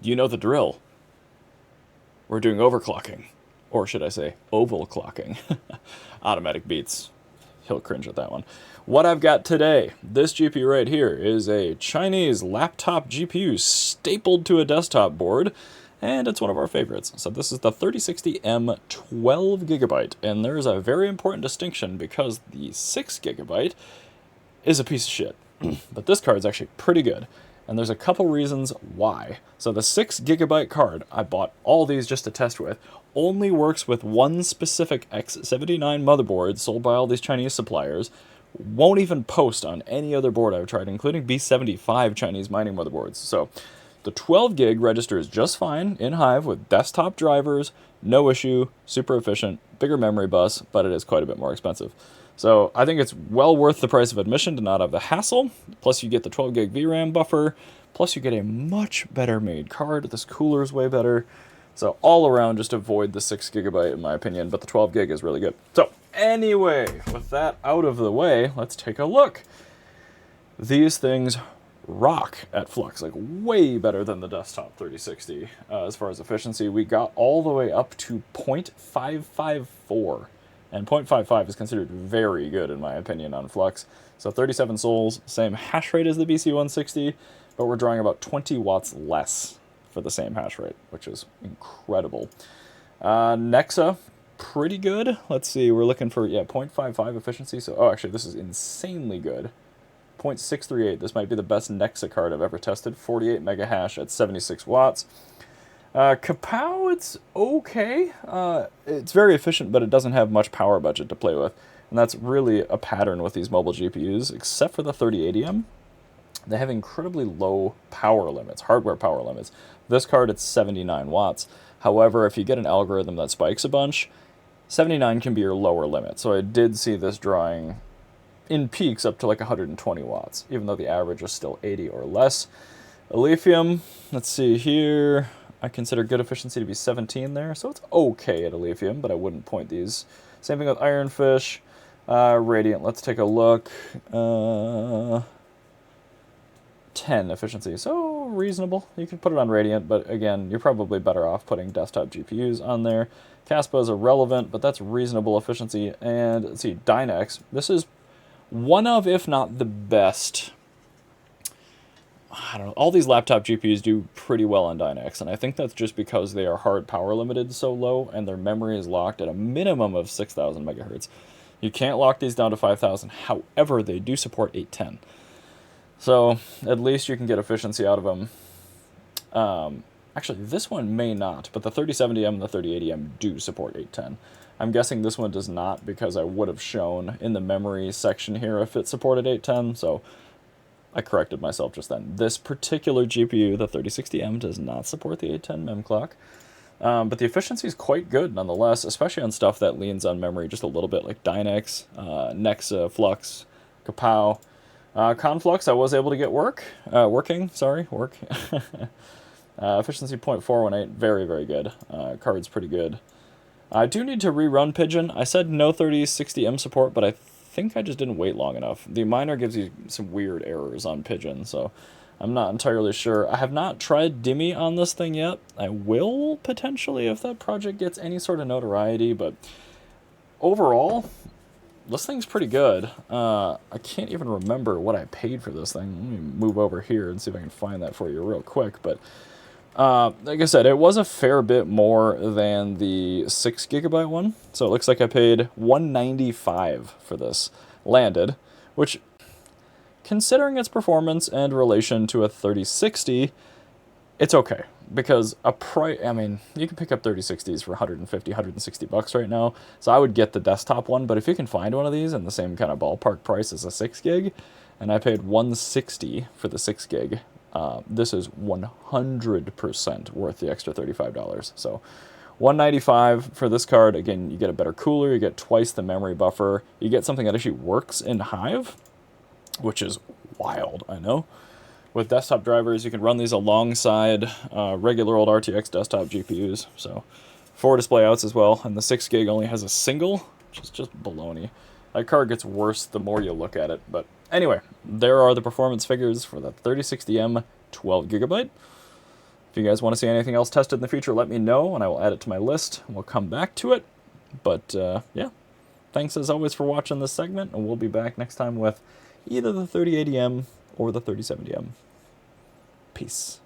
You know the drill. We're doing overclocking. Or should I say, oval clocking. Automatic beats. He'll cringe at that one. What I've got today, this GPU right here, is a Chinese laptop GPU stapled to a desktop board, and it's one of our favorites. So this is the 3060M 12GB, and there's a very important distinction because the 6GB is a piece of shit. But this card is actually pretty good. And there's a couple reasons why. So the 6GB card, I bought all these just to test with, only works with one specific X79 motherboard sold by all these Chinese suppliers. Won't even post on any other board I've tried, including B75 Chinese mining motherboards. So the 12GB registers just fine in Hive with desktop drivers, no issue, super efficient, bigger memory bus, but it is quite a bit more expensive. So I think it's well worth the price of admission to not have the hassle. Plus you get the 12GB VRAM buffer. Plus you get a much better made card. This cooler is way better. So all around, just avoid the 6GB in my opinion, but the 12GB is really good. So anyway, with that out of the way, let's take a look. These things rock at Flux, like way better than the desktop 3060 as far as efficiency. We got all the way up to 0.554. And 0.55 is considered very good, in my opinion, on Flux. So 37 souls, same hash rate as the BC160, but we're drawing about 20 watts less for the same hash rate, which is incredible. Nexa, pretty good. Let's see, we're looking for, 0.55 efficiency. So, oh, actually, this is insanely good. 0.638, this might be the best Nexa card I've ever tested. 48 mega hash at 76 watts. Kapow, it's okay. It's very efficient, but it doesn't have much power budget to play with. And that's really a pattern with these mobile GPUs, except for the 3080M. They have incredibly low power limits, hardware power limits. This card, it's 79 watts. However, if you get an algorithm that spikes a bunch, 79 can be your lower limit. So I did see this drawing in peaks up to like 120 watts, even though the average is still 80 or less. Alephium, let's see here. I consider good efficiency to be 17 there, so it's okay at Alephium, but I wouldn't point these. Same thing with Ironfish. Radiant, let's take a look. 10 efficiency, so reasonable. You can put it on Radiant, but again, you're probably better off putting desktop GPUs on there. Caspa is irrelevant, but that's reasonable efficiency. And let's see, Dynex. This is one of, if not the best. I don't know, all these laptop GPUs do pretty well on Dynex, and I think that's just because they are hard power limited so low, and their memory is locked at a minimum of 6,000 megahertz. You can't lock these down to 5,000, however, they do support 810. So, at least you can get efficiency out of them. Actually, this one may not, but the 3070M and the 3080M do support 810. I'm guessing this one does not, because I would have shown in the memory section here if it supported 810, so I corrected myself just then. This particular GPU, the 3060M, does not support the 810 mem clock. But the efficiency is quite good nonetheless, especially on stuff that leans on memory just a little bit, like Dynex, Nexa, Flux, Kapow. Conflux, I was able to get working. Efficiency 0.418, very, very good. Card's pretty good. I do need to rerun Pigeon. I said no 3060M support, but I think I just didn't wait long enough. The miner gives you some weird errors on Pigeon, so I'm not entirely sure. I have not tried Dimmy on this thing yet. I will potentially if that project gets any sort of notoriety, but overall, this thing's pretty good. I can't even remember what I paid for this thing. Let me move over here and see if I can find that for you real quick, but like I said, it was a fair bit more than the 6GB one. So it looks like I paid $195 for this landed, which, considering its performance and relation to a 3060, it's okay. Because I mean, you can pick up 3060s for 150, 160 bucks right now. So I would get the desktop one, but if you can find one of these in the same kind of ballpark price as a 6GB, and I paid $160 for the 6GB, this is 100% worth the extra $35. So $195 for this card. Again, you get a better cooler, you get twice the memory buffer, you get something that actually works in Hive, which is wild, I know. With desktop drivers, you can run these alongside regular old RTX desktop GPUs. So 4 display outs as well, and the 6GB only has a single, which is just baloney. That card gets worse the more you look at it, but anyway, there are the performance figures for the 3060M 12GB. If you guys want to see anything else tested in the future, let me know, and I will add it to my list, and we'll come back to it. But, yeah. Thanks, as always, for watching this segment, and we'll be back next time with either the 3080M or the 3070M. Peace.